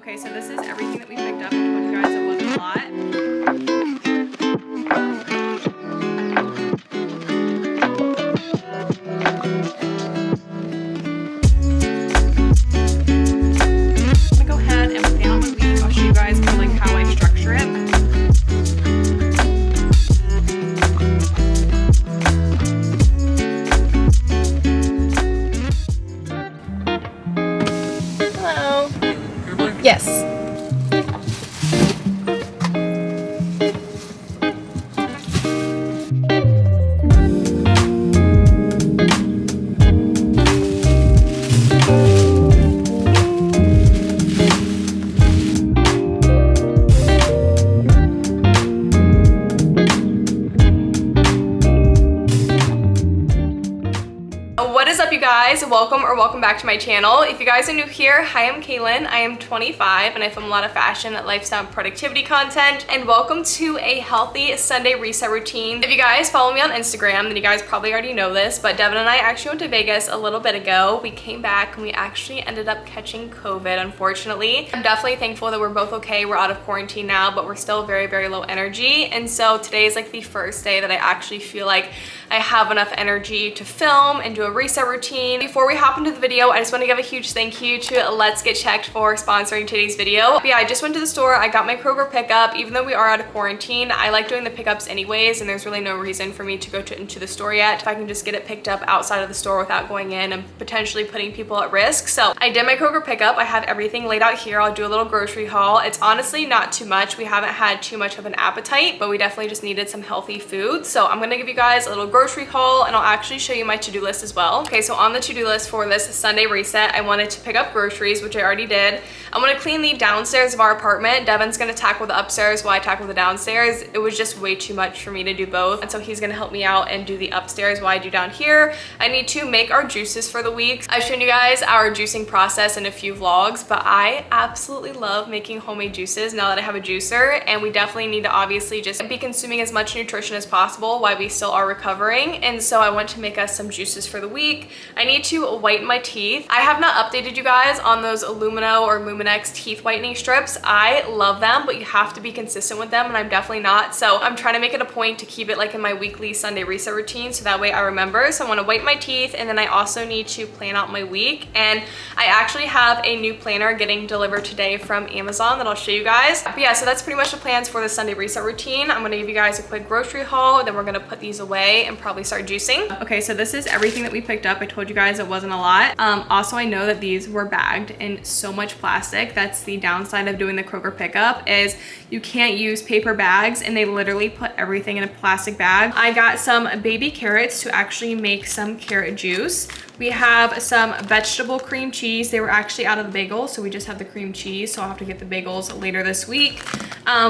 Okay, so this is everything that we picked up. I told you guys it wasn't a lot. Yes. What is up, you guys? Welcome back to my channel. If you guys are new here, hi, I'm Kaylin. I am 25 and I film a lot of fashion, lifestyle, and productivity content. And welcome to a healthy Sunday reset routine. If you guys follow me on Instagram, then you guys probably already know this, but Devin and I actually went to Vegas a little bit ago. We came back and we actually ended up catching COVID, unfortunately. I'm definitely thankful that we're both okay. We're out of quarantine now, but we're still very, very low energy. And so today is like the first day that I actually feel like I have enough energy to film and do a reset routine. Before we hop into the video, I just want to give a huge thank you to Let's Get Checked for sponsoring today's video. But yeah, I just went to the store. I got my Kroger pickup. Even though we are out of quarantine, I like doing the pickups anyways, and there's really no reason for me to go into the store yet if I can just get it picked up outside of the store without going in and potentially putting people at risk. So I did my Kroger pickup. I have everything laid out here. I'll do a little grocery haul. It's honestly not too much. We haven't had too much of an appetite, but we definitely just needed some healthy food. So I'm gonna give you guys a little grocery haul, and I'll actually show you my to-do list as well. Okay, so on the to-do list for this Sunday reset, I wanted to pick up groceries, which I already did. I want to clean the downstairs of our apartment. Devin's gonna tackle the upstairs while I tackle the downstairs. It was just way too much for me to do both, and so he's gonna help me out and do the upstairs while I do down here. I need to make our juices for the week. I've shown you guys our juicing process in a few vlogs, but I absolutely love making homemade juices now that I have a juicer, and we definitely need to obviously just be consuming as much nutrition as possible while we still are recovering. And so I want to make us some juices for the week. I need to whiten my teeth. I have not updated you guys on those Illumino or Luminex teeth whitening strips. I love them, but you have to be consistent with them, and I'm definitely not. So I'm trying to make it a point to keep it like in my weekly Sunday reset routine, so that way I remember. So I want to whiten my teeth, and then I also need to plan out my week. And I actually have a new planner getting delivered today from Amazon that I'll show you guys. But yeah, so that's pretty much the plans for the Sunday reset routine. I'm going to give you guys a quick grocery haul, then we're going to put these away and probably start juicing. Okay, so this is everything that we picked up. I told you guys it wasn't a lot. Also, I know that these were bagged in so much plastic. That's the downside of doing the Kroger pickup, is you can't use paper bags, and they literally put everything in a plastic bag. I got some baby carrots to actually make some carrot juice. We have some vegetable cream cheese. They were actually out of the bagel, so we just have the cream cheese, so I'll have to get the bagels later this week.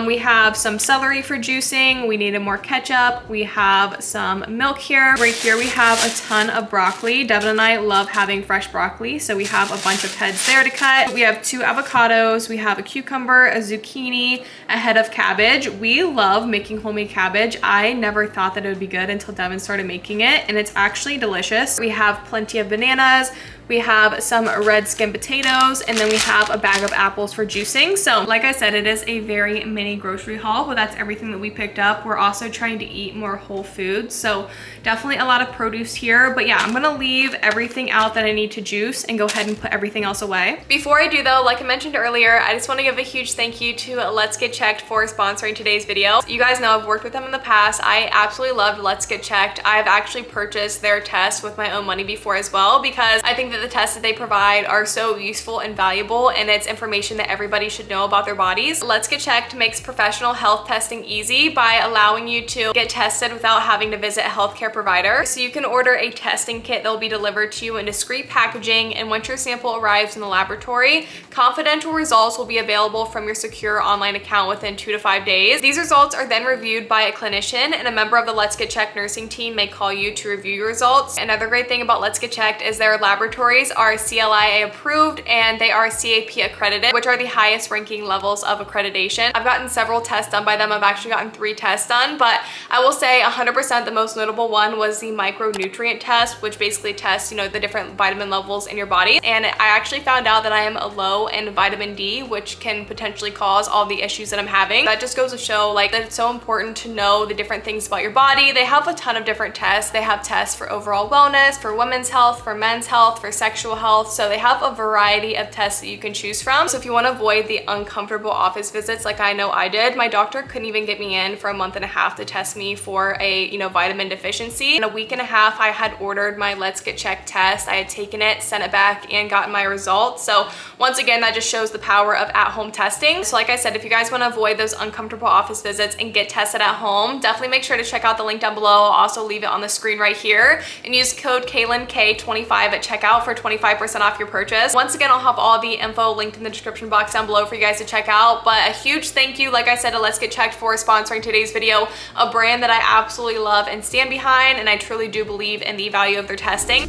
We have some celery for juicing. We needed more ketchup. We have some milk here. Right here we have a ton of broccoli. Devin and I love having fresh broccoli, so we have a bunch of heads there to cut. We have 2 avocados. We have a cucumber, a zucchini, a head of cabbage. We love making homemade cabbage. I never thought that it would be good until Devin started making it, and it's actually delicious. We have plenty of bananas. We have some red skin potatoes, and then we have a bag of apples for juicing. So like I said, it is a very mini grocery haul, but that's everything that we picked up. We're also trying to eat more whole foods, so definitely a lot of produce here. But yeah, I'm gonna leave everything out that I need to juice and go ahead and put everything else away. Before I do though, like I mentioned earlier, I just want to give a huge thank you to Let's Get Checked for sponsoring today's video. You guys know I've worked with them in the past. I absolutely loved Let's Get Checked. I've actually purchased their tests with my own money before as well, because I think that the tests that they provide are so useful and valuable, and it's information that everybody should know about their bodies. Let's Get Checked makes professional health testing easy by allowing you to get tested without having to visit a healthcare provider. So you can order a testing kit that will be delivered to you in discreet packaging, and once your sample arrives in the laboratory, confidential results will be available from your secure online account within 2 to 5 days. These results are then reviewed by a clinician, and a member of the Let's Get Checked nursing team may call you to review your results. Another great thing about Let's Get Checked is their laboratory laboratories are CLIA approved and they are CAP accredited, which are the highest ranking levels of accreditation. I've gotten several tests done by them. I've actually gotten 3 tests done, but I will say 100% the most notable one was the micronutrient test, which basically tests, you know, the different vitamin levels in your body. And I actually found out that I am low in vitamin D, which can potentially cause all the issues that I'm having. That just goes to show like that it's so important to know the different things about your body. They have a ton of different tests. They have tests for overall wellness, for women's health, for men's health, for sexual health. So they have a variety of tests that you can choose from. So if you want to avoid the uncomfortable office visits like I know I did, my doctor couldn't even get me in for a month and a half to test me for a, you know, vitamin deficiency. In a week and a half, I had ordered my Let's Get Checked test. I had taken it, sent it back, and gotten my results. So once again, that just shows the power of at-home testing. So like I said, if you guys want to avoid those uncomfortable office visits and get tested at home, definitely make sure to check out the link down below. I'll also leave it on the screen right here, and use code KaylanK25 at checkout for 25% off your purchase. Once again, I'll have all the info linked in the description box down below for you guys to check out. But a huge thank you, like I said, to Let's Get Checked for sponsoring today's video, a brand that I absolutely love and stand behind, and I truly do believe in the value of their testing.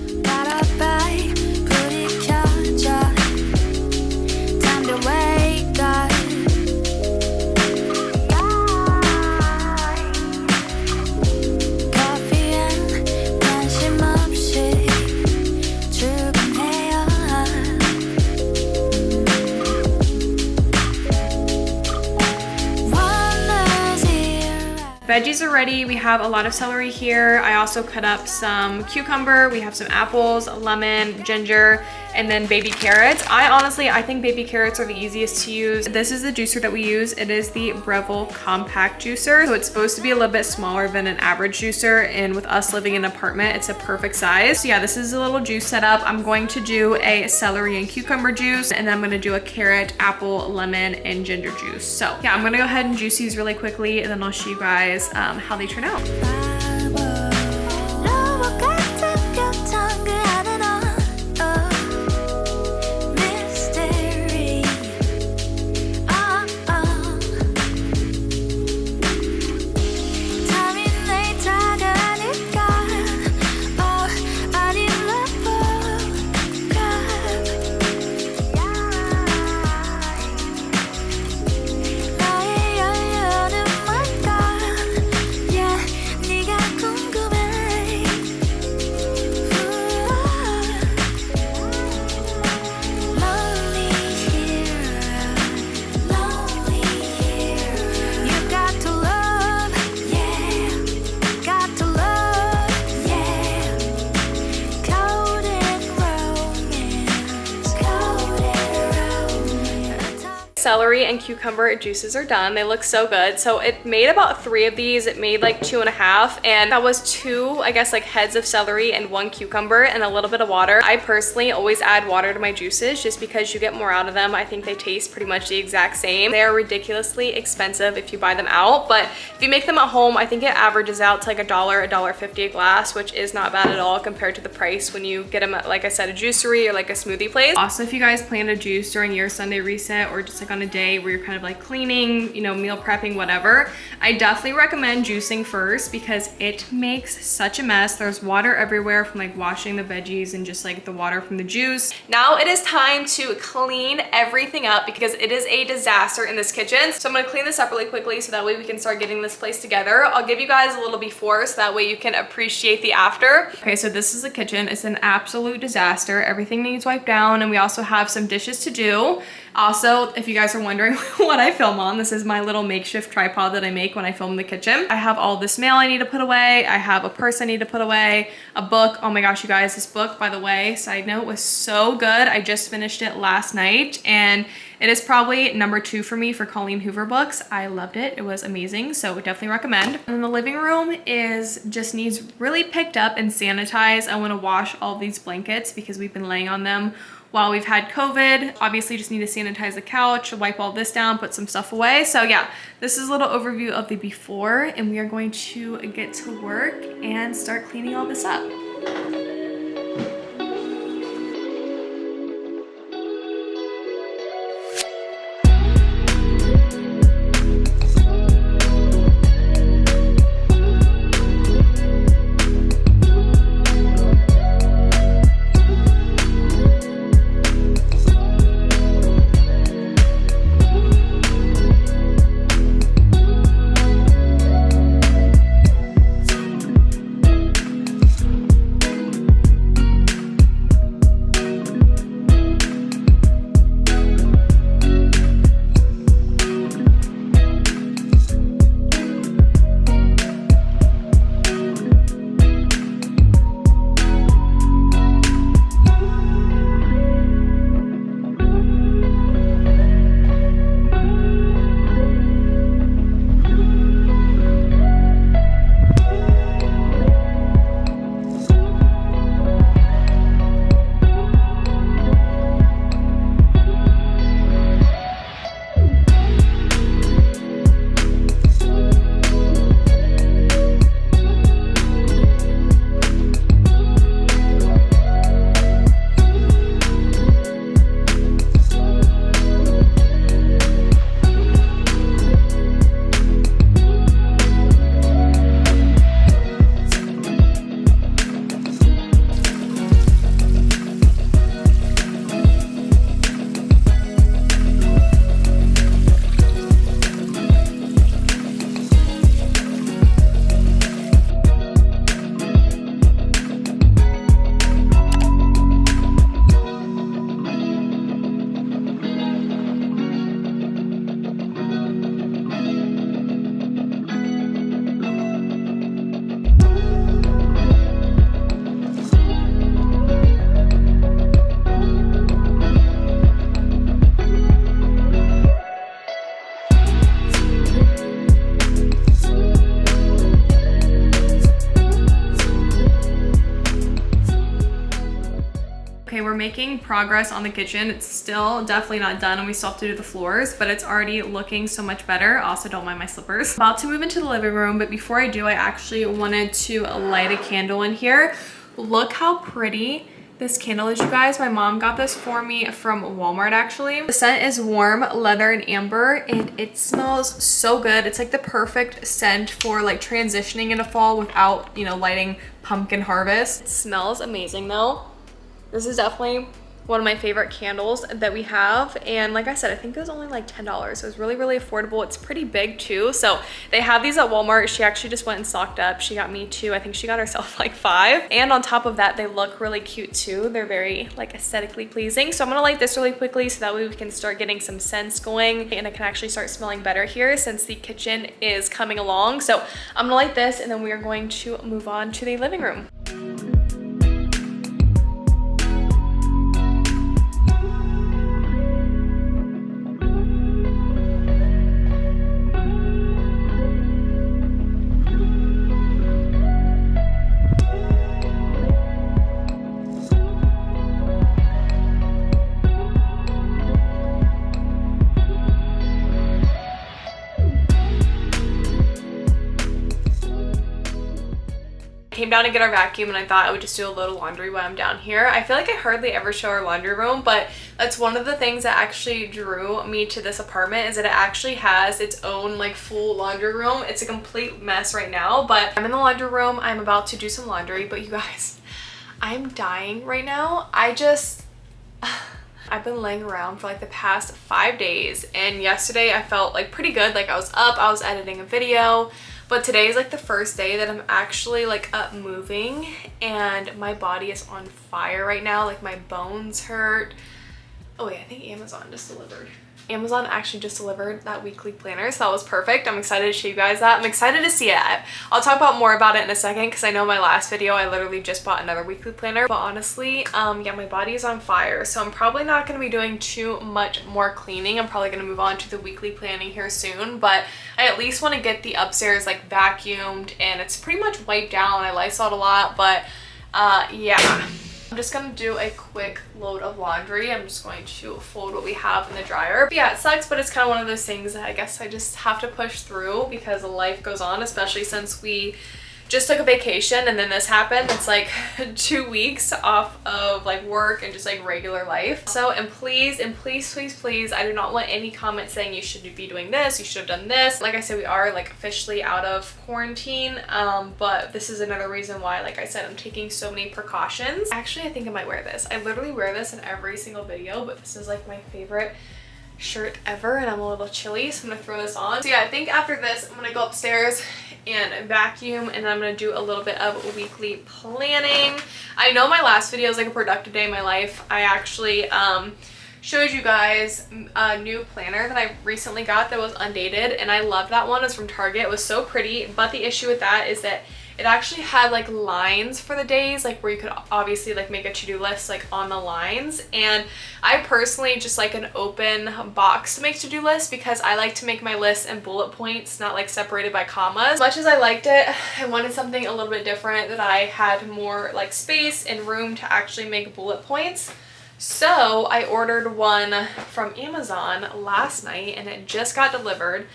Veggies are ready. We have a lot of celery here. I also cut up some cucumber. We have some apples, lemon, ginger, and then baby carrots. I think baby carrots are the easiest to use. This is the juicer that we use. It is the Breville Compact Juicer. So it's supposed to be a little bit smaller than an average juicer, and with us living in an apartment, it's a perfect size. So yeah, this is a little juice setup. I'm going to do a celery and cucumber juice, and then I'm gonna do a carrot, apple, lemon, and ginger juice. So yeah, I'm gonna go ahead and juice these really quickly, and then I'll show you guys how they turn out. Celery and cucumber juices are done. They look so good. So it made about 3 of these. It made like 2.5, and that was 2, I guess, like heads of celery and 1 cucumber and a little bit of water. I personally always add water to my juices just because you get more out of them. I think they taste pretty much the exact same. They are ridiculously expensive if you buy them out, but if you make them at home, I think it averages out to like $1, $1.50 a glass, which is not bad at all compared to the price when you get them at, like I said, a juicery or like a smoothie place. Also, if you guys plan to juice during your Sunday reset or just like on a day where you're kind of like cleaning, you know, meal prepping, whatever, I definitely recommend juicing first because it makes such a mess. There's water everywhere from like washing the veggies and just like the water from the juice. Now it is time to clean everything up because it is a disaster in this kitchen. So I'm gonna clean this up really quickly so that way we can start getting this place together. I'll give you guys a little before so that way you can appreciate the after. Okay, so this is the kitchen. It's an absolute disaster. Everything needs wiped down, and we also have some dishes to do. Also, if you guys are wondering what I film on, this is my little makeshift tripod that I make when I film in the kitchen. I have all this mail I need to put away. I have a purse I need to put away, a book. Oh my gosh, you guys, this book, by the way, side note, was so good. I just finished it last night, and it is probably number 2 for me for Colleen Hoover books. I loved it. It was amazing, so would definitely recommend. And then the living room just needs really picked up and sanitized. I want to wash all these blankets because we've been laying on them while we've had COVID. Obviously just need to sanitize the couch, wipe all this down, put some stuff away. So yeah, this is a little overview of the before, and we are going to get to work and start cleaning all this up. progress on the kitchen. It's still definitely not done and we still have to do the floors, but it's already looking so much better. Also, don't mind my slippers. About to move into the living room, but before I do, I actually wanted to light a candle in here. Look how pretty this candle is, you guys. My mom got this for me from Walmart actually. The scent is warm leather and amber and it smells so good. It's like the perfect scent for like transitioning into fall without, you know, lighting pumpkin harvest. It smells amazing though. This is definitely one of my favorite candles that we have, and like I said, I think it was only like $10, so it's really, really affordable. It's pretty big too, so they have these at Walmart. She actually just went and stocked up. She got me 2. I think she got herself like 5, and on top of that, they look really cute too. They're very like aesthetically pleasing. So I'm gonna light this really quickly so that way we can start getting some scents going and it can actually start smelling better here since the kitchen is coming along. So I'm gonna light this and then we are going to move on to the living room. Came down to get our vacuum and I thought I would just do a load of laundry while I'm down here. I feel like I hardly ever show our laundry room, but that's one of the things that actually drew me to this apartment, is that it actually has its own like full laundry room. It's a complete mess right now, but I'm in the laundry room. I'm about to do some laundry, but you guys, I'm dying right now. I've been laying around for like the past 5 days, and yesterday I felt like pretty good. Like I was up, I was editing a video. But today is like the first day that I'm actually like up moving and my body is on fire right now. Like my bones hurt. Oh wait, I think Amazon just delivered. Amazon actually just delivered that weekly planner, so that was perfect. I'm excited to show you guys that. I'm excited to see it. I'll talk about more about it in a second because I know my last video I literally just bought another weekly planner. But honestly, yeah, my body is on fire, so I'm probably not going to be doing too much more cleaning. I'm probably going to move on to the weekly planning here soon, but I at least want to get the upstairs like vacuumed and it's pretty much wiped down. I Lysoled a lot, but yeah. I'm just gonna do a quick load of laundry. I'm just going to fold what we have in the dryer. But yeah, it sucks, but it's kind of one of those things that I guess I just have to push through because life goes on, especially since we just took a vacation and then this happened. It's like 2 weeks off of like work and just like regular life. So, and please, please, I do not want any comments saying you should be doing this, you should have done this. Like I said, we are like officially out of quarantine, but this is another reason why, like I said, I'm taking so many precautions. Actually, I think I might wear this. I literally wear this in every single video, but this is like my favorite shirt ever and I'm a little chilly, so I'm gonna throw this on. So yeah, I think after this I'm gonna go upstairs and vacuum, and then I'm gonna do a little bit of weekly planning. I know my last video was like a productive day in my life. I actually showed you guys a new planner that I recently got that was undated, and I loved that one. It was from Target. It was so pretty, but the issue with that is that it actually had like lines for the days, like where you could obviously like make a to-do list like on the lines. And I personally just like an open box to make to-do lists because I like to make my lists in bullet points, not like separated by commas. As much as I liked it, I wanted something a little bit different, that I had more like space and room to actually make bullet points. So I ordered one from Amazon last night and it just got delivered.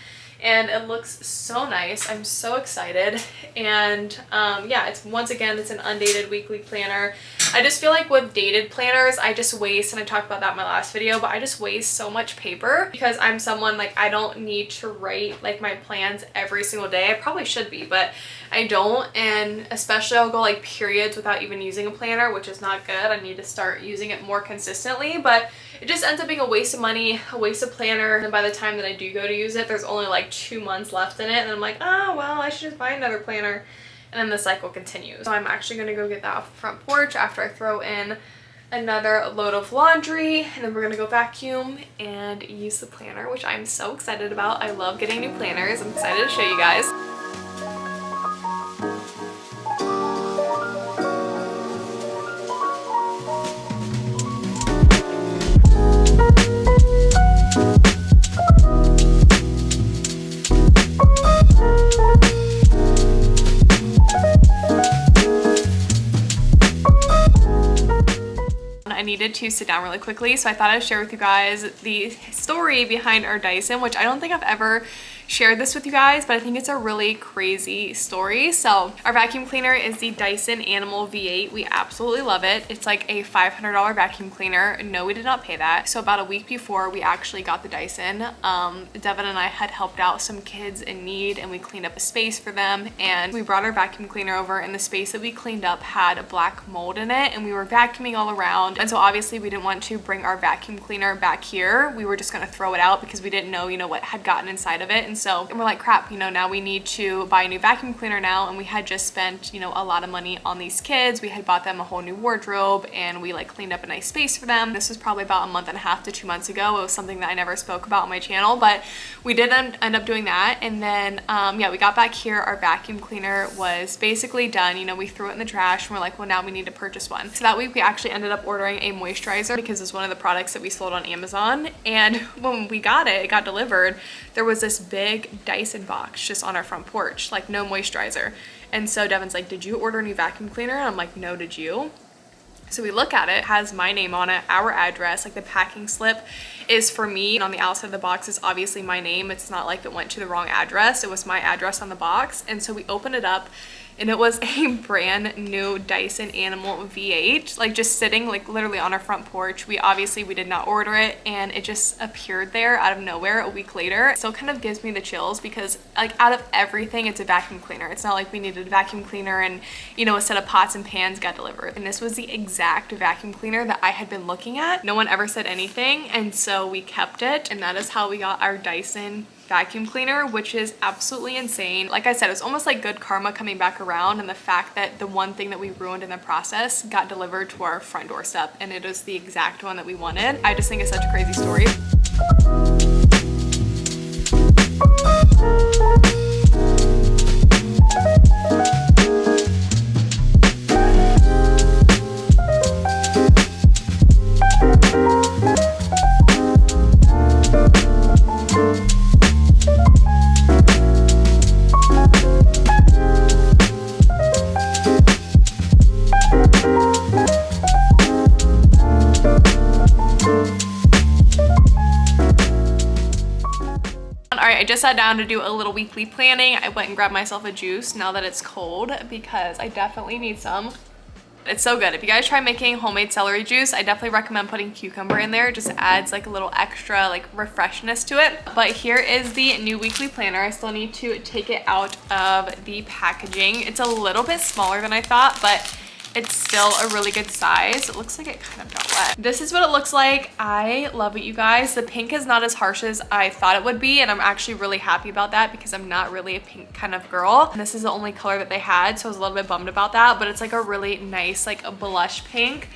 And it looks so nice. I'm so excited. And yeah, it's once again, it's an undated weekly planner. I just feel like with dated planners, I just waste, and I talked about that in my last video, but I just waste so much paper because I'm someone like I don't need to write like my plans every single day. I probably should be, but I don't. And especially I'll go like periods without even using a planner, which is not good. I need to start using it more consistently, but it just ends up being a waste of money, a waste of planner. And by the time that I do go to use it, there's only like 2 months left in it. And I'm like, oh, well, I should just buy another planner. And then the cycle continues. So I'm actually gonna go get that off the front porch after I throw in another load of laundry, and then we're gonna go vacuum and use the planner, which I'm so excited about. I love getting new planners. I'm excited to show you guys. needed to sit down really quickly, so I thought I'd share with you guys the story behind our Dyson, which I don't think I've ever shared this with you guys, but I think it's a really crazy story. So our vacuum cleaner is the Dyson Animal V8. We absolutely love it. It's like a $500 vacuum cleaner. No, we did not pay that. So about a week before we actually got the Dyson, Devin and I had helped out some kids in need, and we cleaned up a space for them, and we brought our vacuum cleaner over, and the space that we cleaned up had black mold in it, and we were vacuuming all around, and so obviously we didn't want to bring our vacuum cleaner back here. We were just going to throw it out because we didn't know, you know, what had gotten inside of it. And so we're like, crap, you know, now we need to buy a new vacuum cleaner now, and we had just spent, you know, a lot of money on these kids. We had bought them a whole new wardrobe, and we like cleaned up a nice space for them. This was probably about a month and a half to 2 months ago. It was something that I never spoke about on my channel, but we did end up doing that. And then yeah, we got back here. Our vacuum cleaner was basically done. You know, we threw it in the trash, and we're like, well, now we need to purchase one. So that week we actually ended up ordering a moisturizer because it's one of the products that we sold on Amazon. And when we got it, it got delivered, there was this big Dyson box just on our front porch, like no moisturizer. And so Devin's like, did you order a new vacuum cleaner? And I'm like, no, did you? So we look at it, it has my name on it, our address, like the packing slip is for me, and on the outside of the box is obviously my name. It's not like it went to the wrong address, it was my address on the box. And so we opened it up, and it was a brand new Dyson Animal V8, like just sitting like literally on our front porch. We did not order it, and it just appeared there out of nowhere a week later. So it kind of gives me the chills because like out of everything, it's a vacuum cleaner. It's not like we needed a vacuum cleaner and, you know, a set of pots and pans got delivered. And this was the exact vacuum cleaner that I had been looking at. No one ever said anything, and so we kept it, and that is how we got our Dyson vacuum cleaner, which is absolutely insane. Like I said, it's almost like good karma coming back around, and the fact that the one thing that we ruined in the process got delivered to our front doorstep, and it is the exact one that we wanted. I just think it's such a crazy story. I just sat down to do a little weekly planning. I went and grabbed myself a juice now that it's cold because I definitely need some. It's so good. If you guys try making homemade celery juice, I definitely recommend putting cucumber in there. It just adds like a little extra like refreshness to it. But here is the new weekly planner. I still need to take it out of the packaging. It's a little bit smaller than I thought, but it's still a really good size. It looks like it kind of got wet. This is what it looks like. I love it, you guys. The pink is not as harsh as I thought it would be, and I'm actually really happy about that because I'm not really a pink kind of girl. And this is the only color that they had, so I was a little bit bummed about that, but it's like a really nice, like a blush pink.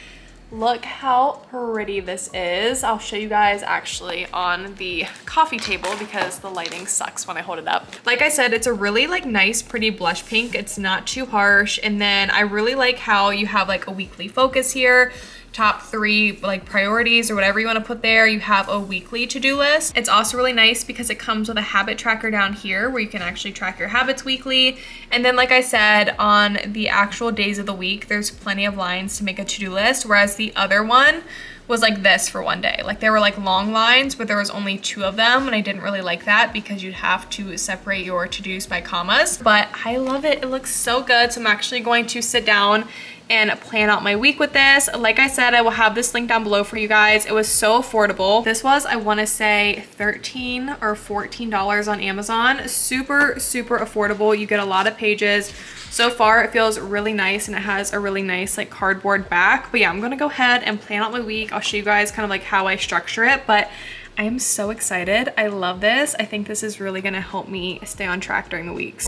Look how pretty this is. I'll show you guys actually on the coffee table because the lighting sucks when I hold it up. Like I said, it's a really like nice, pretty blush pink. It's not too harsh. And then I really like how you have like a weekly focus here. Top 3 like priorities or whatever you want to put there. You have a weekly to-do list. It's also really nice because it comes with a habit tracker down here where you can actually track your habits weekly. And then like I said, on the actual days of the week, there's plenty of lines to make a to-do list, whereas the other one was like this for one day. Like they were like long lines, but there was only 2 of them, and I didn't really like that because you'd have to separate your to-dos by commas. But I love it. It looks so good. So I'm actually going to sit down and plan out my week with this. Like I said, I will have this link down below for you guys. It was so affordable. This was, I want to say $13 or $14 on Amazon. Super, super affordable. You get a lot of pages. So far, it feels really nice, and it has a really nice like cardboard back. But yeah, I'm gonna go ahead and plan out my week. I'll show you guys kind of like how I structure it, but I am so excited. I love this. I think this is really gonna help me stay on track during the weeks.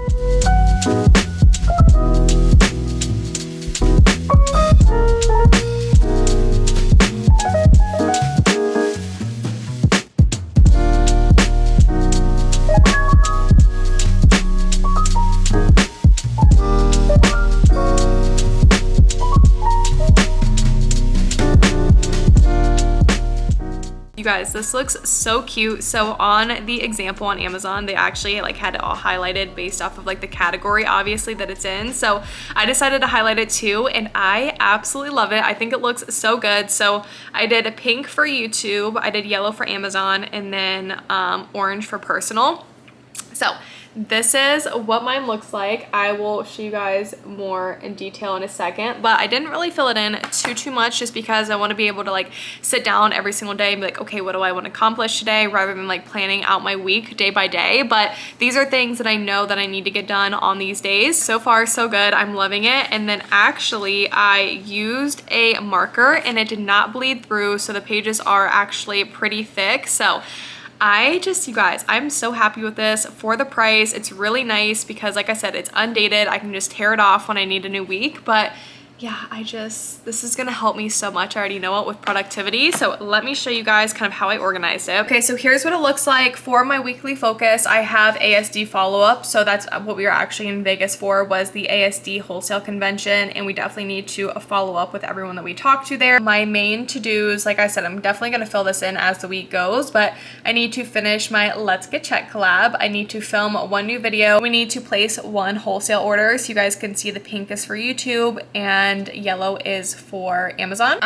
You guys, this looks so cute. So on the example on Amazon, they actually like had it all highlighted based off of like the category obviously that it's in. So I decided to highlight it too, and I absolutely love it. I think it looks so good. So I did a pink for YouTube, I did yellow for Amazon, and then orange for personal. So this is what mine looks like. I will show you guys more in detail in a second, but I didn't really fill it in too much just because I want to be able to like sit down every single day and be like, okay, what do I want to accomplish today, rather than like planning out my week day by day. But these are things that I know that I need to get done on these days. So far so good, I'm loving it. And then actually I used a marker and it did not bleed through, so the pages are actually pretty thick. So you guys, I'm so happy with this for the price. It's really nice because like I said, it's undated. I can just tear it off when I need a new week. But yeah, this is gonna help me so much. I already know it with productivity. So let me show you guys kind of how I organized it. Okay, so here's what it looks like for my weekly focus. I have ASD follow-up. So that's what we were actually in Vegas for, was the ASD wholesale convention. And we definitely need to follow up with everyone that we talked to there. My main to-dos, like I said, I'm definitely gonna fill this in as the week goes, but I need to finish my Let's Get Checked collab. I need to film one new video. We need to place one wholesale order. So you guys can see the pink is for YouTube and yellow is for Amazon.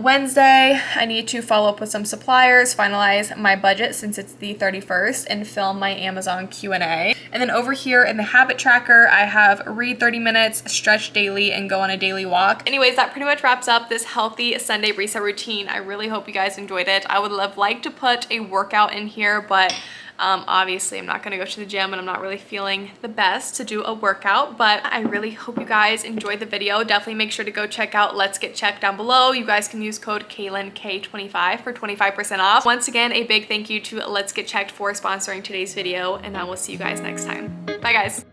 Wednesday, I need to follow up with some suppliers, finalize my budget since it's the 31st, and film my Amazon Q&A. And then over here in the habit tracker, I have read 30 minutes, stretch daily, and go on a daily walk. Anyways, that pretty much wraps up this healthy Sunday reset routine. I really hope you guys enjoyed it. I would have liked to put a workout in here, but obviously I'm not gonna go to the gym and I'm not really feeling the best to do a workout, but I really hope you guys enjoyed the video. Definitely make sure to go check out Let's Get Checked down below. You guys can use code Kaylan K25 for 25% off. Once again, a big thank you to Let's Get Checked for sponsoring today's video, and I will see you guys next time. Bye guys.